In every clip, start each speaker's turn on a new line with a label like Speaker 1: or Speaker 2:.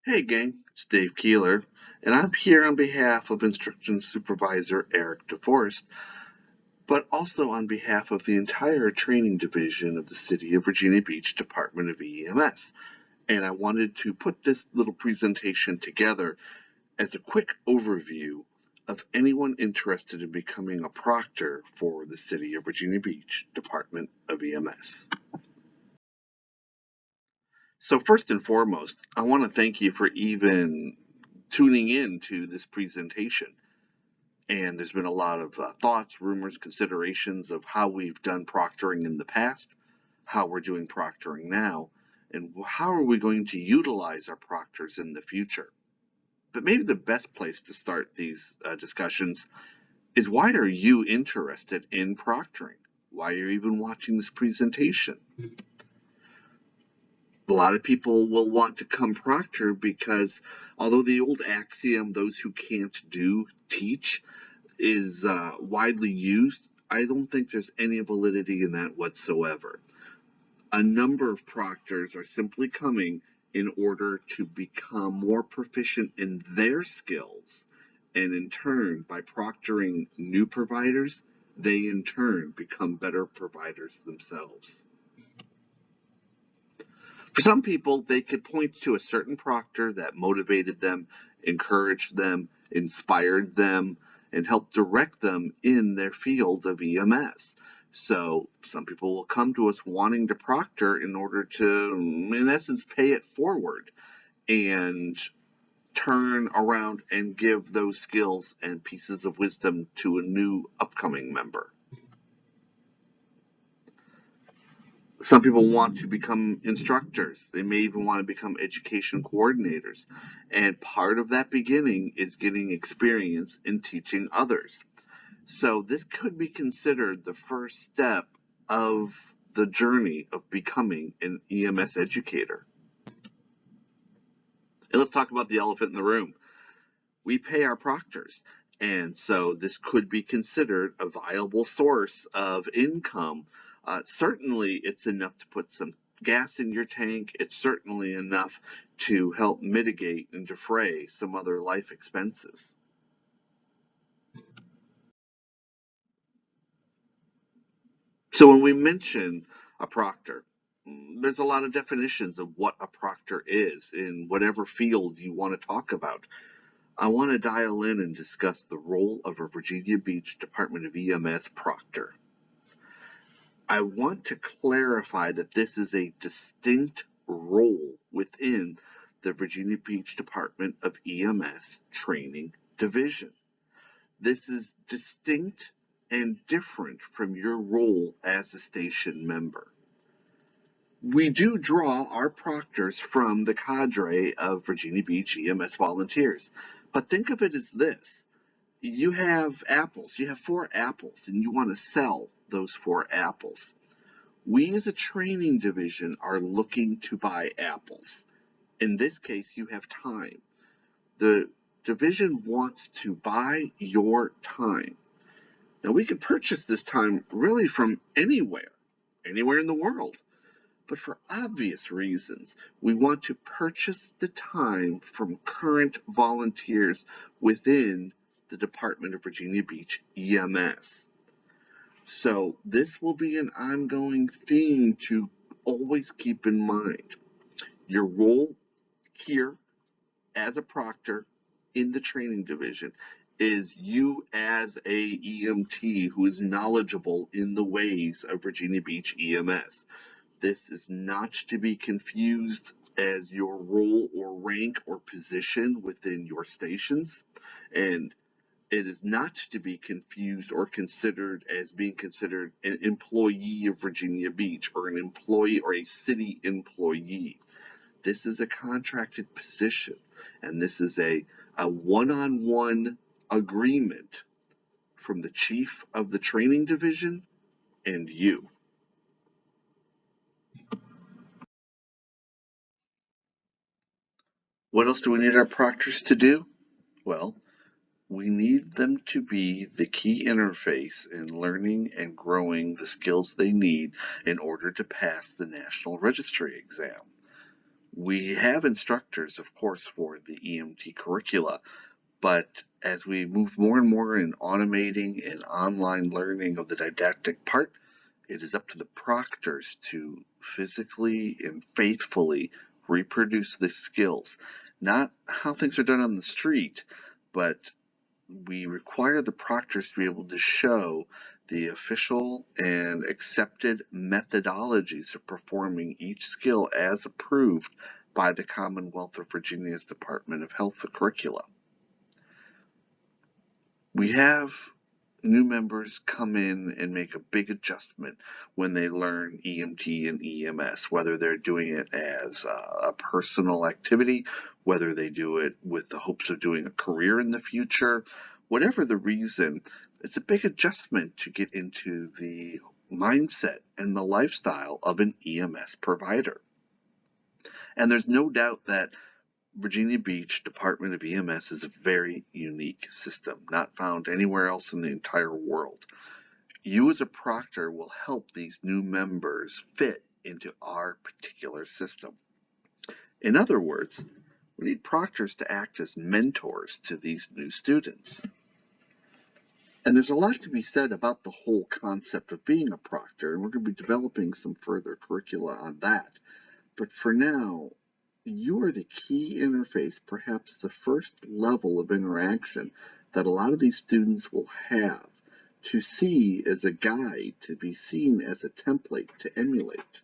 Speaker 1: Hey gang, it's Dave Keeler, and I'm here on behalf of Instruction Supervisor Eric DeForest, but also on behalf of the entire training division of the City of Virginia Beach Department of EMS. And I wanted to put this little presentation together as a quick overview of anyone interested in becoming a proctor for the City of Virginia Beach Department of EMS. So first and foremost, I want to thank you for even tuning in to this presentation. And there's been a lot of thoughts, rumors, considerations of how we've done proctoring in the past, how we're doing proctoring now, and how are we going to utilize our proctors in the future. But maybe the best place to start these discussions is, why are you interested in proctoring? Why are you even watching this presentation? A lot of people will want to come proctor because although the old axiom, those who can't do, teach, is widely used, I don't think there's any validity in that whatsoever. A number of proctors are simply coming in order to become more proficient in their skills, and in turn, by proctoring new providers, they in turn become better providers themselves. For some people, they could point to a certain proctor that motivated them, encouraged them, inspired them, and helped direct them in their field of EMS. So some people will come to us wanting to proctor in order to, in essence, pay it forward and turn around and give those skills and pieces of wisdom to a new upcoming member. Some people want to become instructors. They may even want to become education coordinators. And part of that beginning is getting experience in teaching others. So this could be considered the first step of the journey of becoming an EMS educator. And let's talk about the elephant in the room. We pay our proctors. And so this could be considered a viable source of income. Certainly, it's enough to put some gas in your tank. It's certainly enough to help mitigate and defray some other life expenses. So when we mention a proctor, there's a lot of definitions of what a proctor is in whatever field you want to talk about. I want to dial in and discuss the role of a Virginia Beach Department of EMS proctor. I want to clarify that this is a distinct role within the Virginia Beach Department of EMS Training Division. This is distinct and different from your role as a station member. We do draw our proctors from the cadre of Virginia Beach EMS volunteers, but think of it as this. You have apples, you have 4 apples, and you want to sell those 4 apples. We as a training division are looking to buy apples. In this case, you have time. The division wants to buy your time. Now, we can purchase this time really from anywhere in the world. But for obvious reasons, we want to purchase the time from current volunteers within the Department of Virginia Beach EMS. So this will be an ongoing theme to always keep in mind. Your role here as a proctor in the training division is you as a EMT who is knowledgeable in the ways of Virginia Beach EMS. This is not to be confused as your role or rank or position within your stations, and it is not to be confused or considered as being considered an employee of Virginia Beach or an employee or a city employee. This is a contracted position, and this is a one-on-one agreement from the chief of the training division and you. What else do we need our proctors to do? Well, we need them to be the key interface in learning and growing the skills they need in order to pass the National Registry exam. We have instructors, of course, for the EMT curricula, but as we move more and more in automating and online learning of the didactic part, it is up to the proctors to physically and faithfully reproduce the skills. Not how things are done on the street, but we require the proctors to be able to show the official and accepted methodologies of performing each skill as approved by the Commonwealth of Virginia's Department of Health curricula. We have new members come in and make a big adjustment when they learn EMT and EMS, whether they're doing it as a personal activity, whether they do it with the hopes of doing a career in the future, whatever the reason, it's a big adjustment to get into the mindset and the lifestyle of an EMS provider. And there's no doubt that Virginia Beach Department of EMS is a very unique system, not found anywhere else in the entire world. You as a proctor will help these new members fit into our particular system. In other words, we need proctors to act as mentors to these new students. And there's a lot to be said about the whole concept of being a proctor, and we're going to be developing some further curricula on that. But for now, you are the key interface, perhaps the first level of interaction that a lot of these students will have to see as a guide, to be seen as a template to emulate.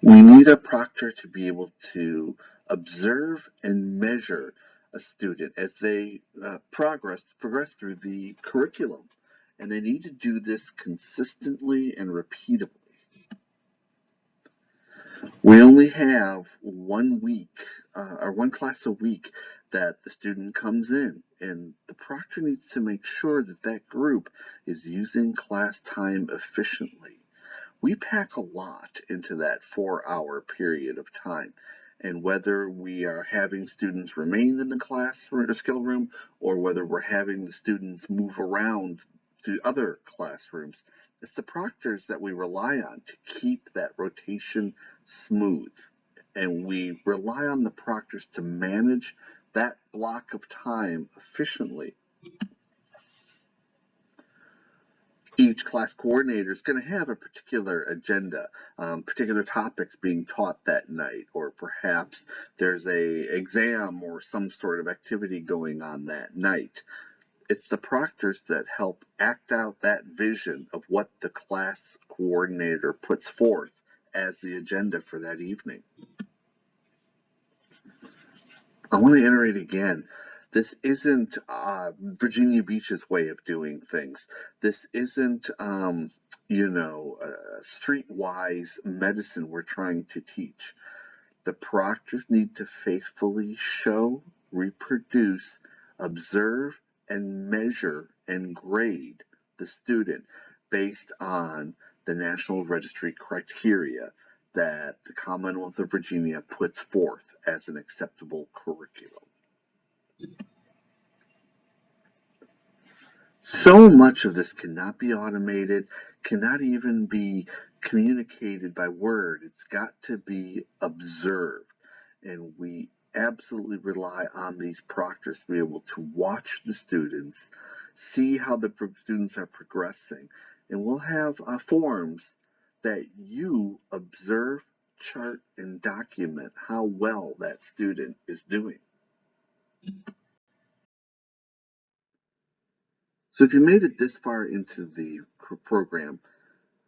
Speaker 1: We need a proctor to be able to observe and measure a student as they progress through the curriculum. And they need to do this consistently and repeatably. We only have 1 week or one class a week that the student comes in, and the proctor needs to make sure that that group is using class time efficiently. We pack a lot into that 4-hour period of time, and whether we are having students remain in the classroom or skill room, or whether we're having the students move around to other classrooms, it's the proctors that we rely on to keep that rotation smooth. And we rely on the proctors to manage that block of time efficiently. Each class coordinator is going to have a particular agenda, particular topics being taught that night, or perhaps there's a exam or some sort of activity going on that night. It's the proctors that help act out that vision of what the class coordinator puts forth as the agenda for that evening. I want to iterate again. This isn't Virginia Beach's way of doing things. This isn't, streetwise medicine we're trying to teach. The proctors need to faithfully show, reproduce, observe, and measure and grade the student based on the National Registry criteria that the Commonwealth of Virginia puts forth as an acceptable curriculum. So much of this cannot be automated, cannot even be communicated by word. It's got to be observed. And we absolutely rely on these proctors to be able to watch the students, see how the students are progressing. And we'll have forms that you observe, chart, and document how well that student is doing. So if you made it this far into the program,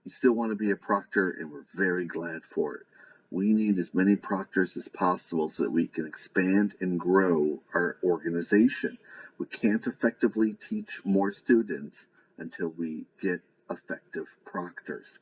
Speaker 1: you still want to be a proctor, and we're very glad for it. We need as many proctors as possible so that we can expand and grow our organization. We can't effectively teach more students until we get effective proctors.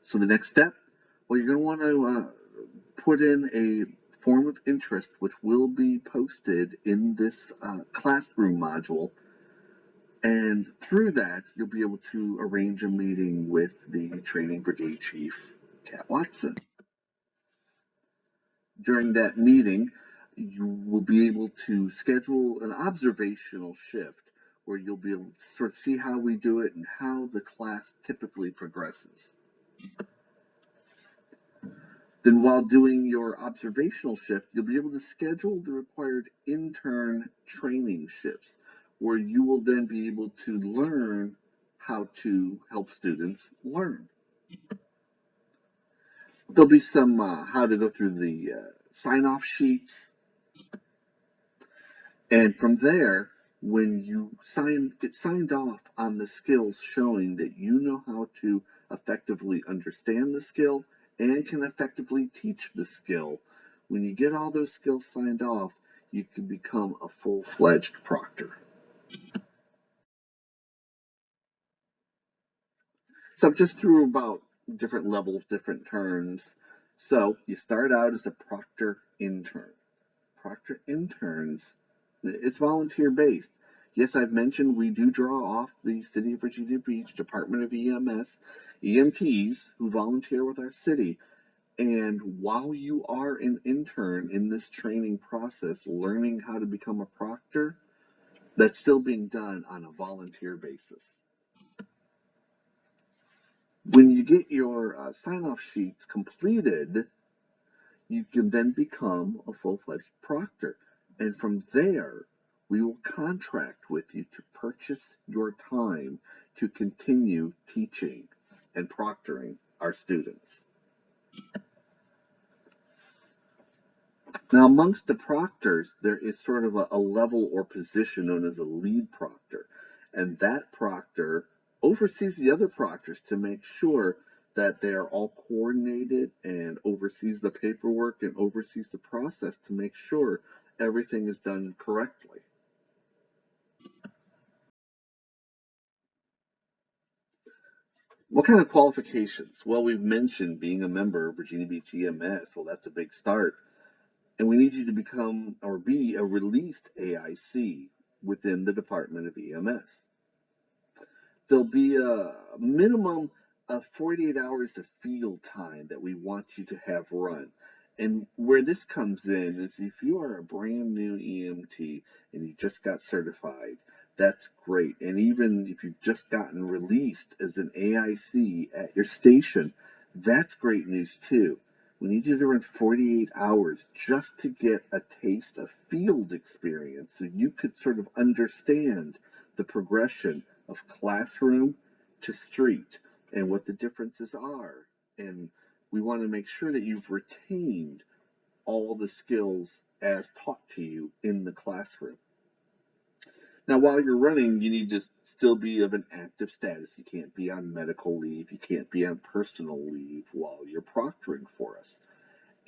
Speaker 1: So the next step, well, you're going to want to put in a form of interest, which will be posted in this classroom module. And through that, you'll be able to arrange a meeting with the training brigade chief, Cat Watson. During that meeting, you will be able to schedule an observational shift where you'll be able to sort of see how we do it and how the class typically progresses. Then while doing your observational shift, you'll be able to schedule the required intern training shifts, where you will then be able to learn how to help students learn. There'll be some how to go through the sign-off sheets, and from there, when you get signed off on the skills showing that you know how to effectively understand the skill and can effectively teach the skill, when you get all those skills signed off, you can become a full-fledged proctor. So I've just threw about different levels, different terms. So you start out as a proctor intern. Proctor interns, it's volunteer based. Yes, I've mentioned we do draw off the City of Virginia Beach Department of EMS, EMTs who volunteer with our city. And while you are an intern in this training process, learning how to become a proctor, that's still being done on a volunteer basis. When you get your sign-off sheets completed, you can then become a full-fledged proctor. And from there, we will contract with you to purchase your time to continue teaching and proctoring our students. Now, amongst the proctors, there is sort of a level or position known as a lead proctor. And that proctor oversees the other proctors to make sure that they are all coordinated and oversees the paperwork and oversees the process to make sure everything is done correctly. What kind of qualifications? Well, we've mentioned being a member of Virginia Beach EMS. Well, that's a big start. And we need you to become or be a released AIC within the Department of EMS. There'll be a minimum of 48 hours of field time that we want you to have run. And where this comes in is if you are a brand new EMT and you just got certified, that's great. And even if you've just gotten released as an AIC at your station, that's great news too. We need you to run 48 hours just to get a taste of field experience so you could sort of understand the progression of classroom to street and what the differences are. And we want to make sure that you've retained all the skills as taught to you in the classroom. Now, while you're running, you need to still be of an active status. You can't be on medical leave. You can't be on personal leave while you're proctoring for us.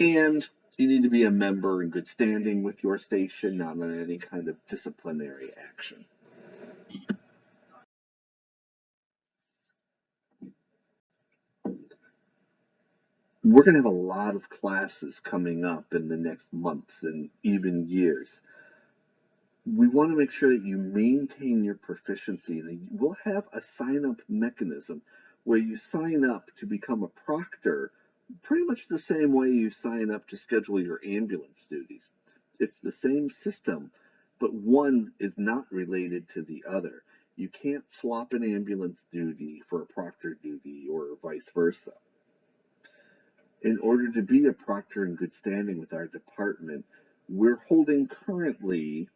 Speaker 1: And you need to be a member in good standing with your station, not on any kind of disciplinary action. We're going to have a lot of classes coming up in the next months and even years. We want to make sure that you maintain your proficiency. And we'll have a sign-up mechanism where you sign up to become a proctor pretty much the same way you sign up to schedule your ambulance duties. It's the same system, but one is not related to the other. You can't swap an ambulance duty for a proctor duty or vice versa. In order to be a proctor in good standing with our department, we're holding currently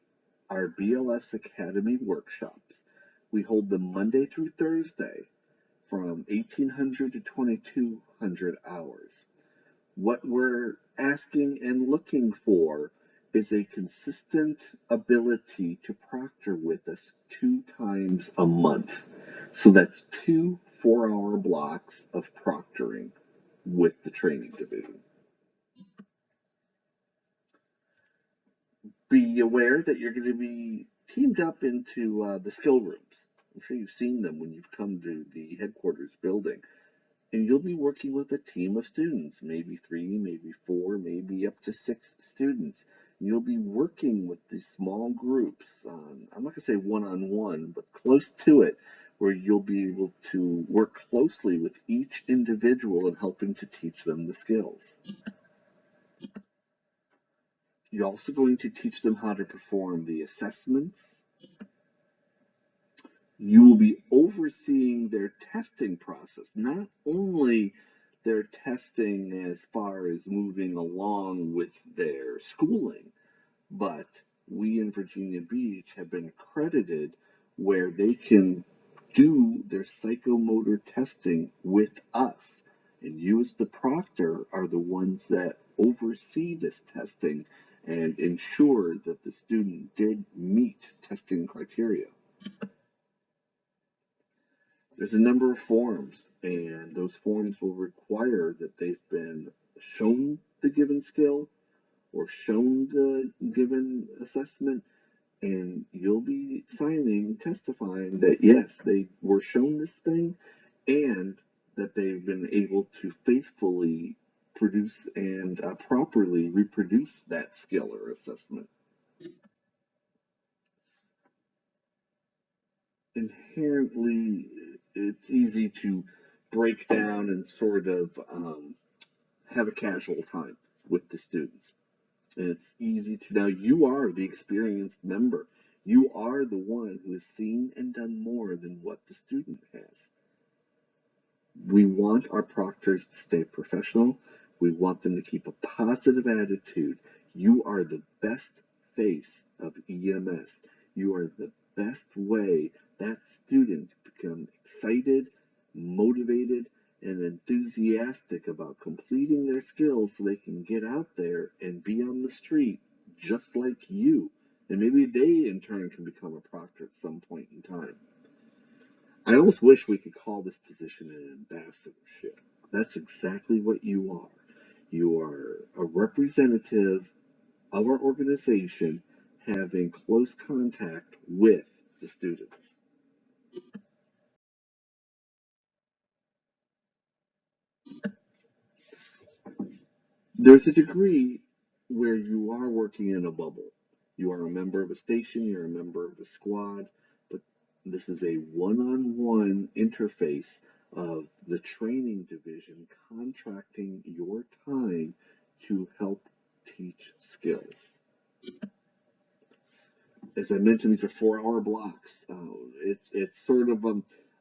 Speaker 1: our BLS Academy workshops. We hold them Monday through Thursday from 1800 to 2200 hours. What we're asking and looking for is a consistent ability to proctor with us 2 times a month. So that's 2 4-hour blocks of proctoring with the training division. Be aware that you're going to be teamed up into the skill rooms. I'm sure you've seen them when you've come to the headquarters building. And you'll be working with a team of students, maybe 3, maybe 4, maybe up to 6 students. And you'll be working with these small groups on, I'm not going to say one-on-one, but close to it, where you'll be able to work closely with each individual and helping to teach them the skills. You're also going to teach them how to perform the assessments You will be overseeing their testing process, not only their testing as far as moving along with their schooling, but we in Virginia Beach have been accredited where they can do their psychomotor testing with us. And you, as the proctor, are the ones that oversee this testing and ensure that the student did meet testing criteria. There's a number of forms, and those forms will require that they've been shown the given skill or shown the given assessment, and you'll be signing, testifying that yes, they were shown this thing and that they've been able to faithfully produce and properly reproduce that skill or assessment. Inherently, it's easy to break down and sort of have a casual time with the students. And it's easy to, now you are the experienced member. You are the one who has seen and done more than what the student has. We want our proctors to stay professional. We want them to keep a positive attitude. You are the best face of EMS. You are the best way that student become excited, motivated, and enthusiastic about completing their skills so they can get out there and be on the street just like you. And maybe they in turn can become a proctor at some point in time. I almost wish we could call this position an ambassadorship. That's exactly what you are. You are a representative of our organization having close contact with the students. There's a degree where you are working in a bubble. You are a member of a station, you're a member of a squad, but this is a one-on-one interface of the training division contracting your time to help teach skills. As I mentioned, these are 4-hour blocks. It's sort of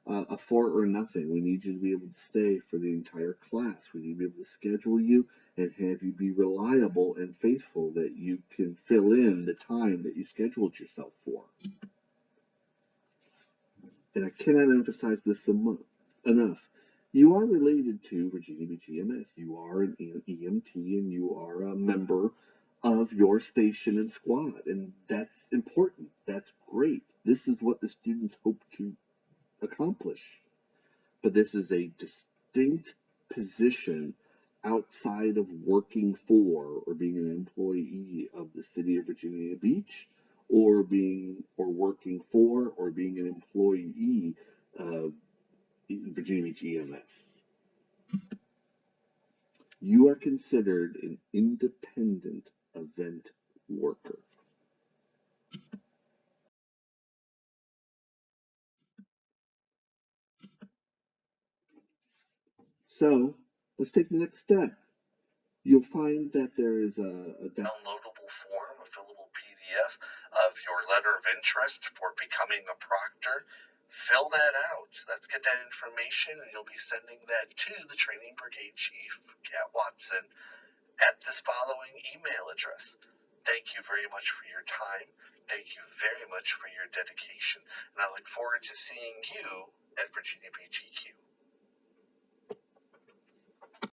Speaker 1: a four or nothing. We need you to be able to stay for the entire class. We need to be able to schedule you and have you be reliable and faithful that you can fill in the time that you scheduled yourself for. And I cannot emphasize this enough. You are related to Virginia Beach EMS. You are an EMT and you are a member of your station and squad. And that's important. That's great. This is what the students hope to accomplish. But this is a distinct position outside of working for or being an employee of the city of Virginia Beach or working for or being an employee of Virginia Beach EMS. You are considered an independent event worker. So let's take the next step. You'll find that there is a downloadable form, a fillable PDF of your letter of interest for becoming a proctor. Fill that out. Let's get that information, and you'll be sending that to the Training Brigade Chief, Kat Watson, at this following email address. Thank you very much for your time. Thank you very much for your dedication. And I look forward to seeing you at Virginia Beach EQ.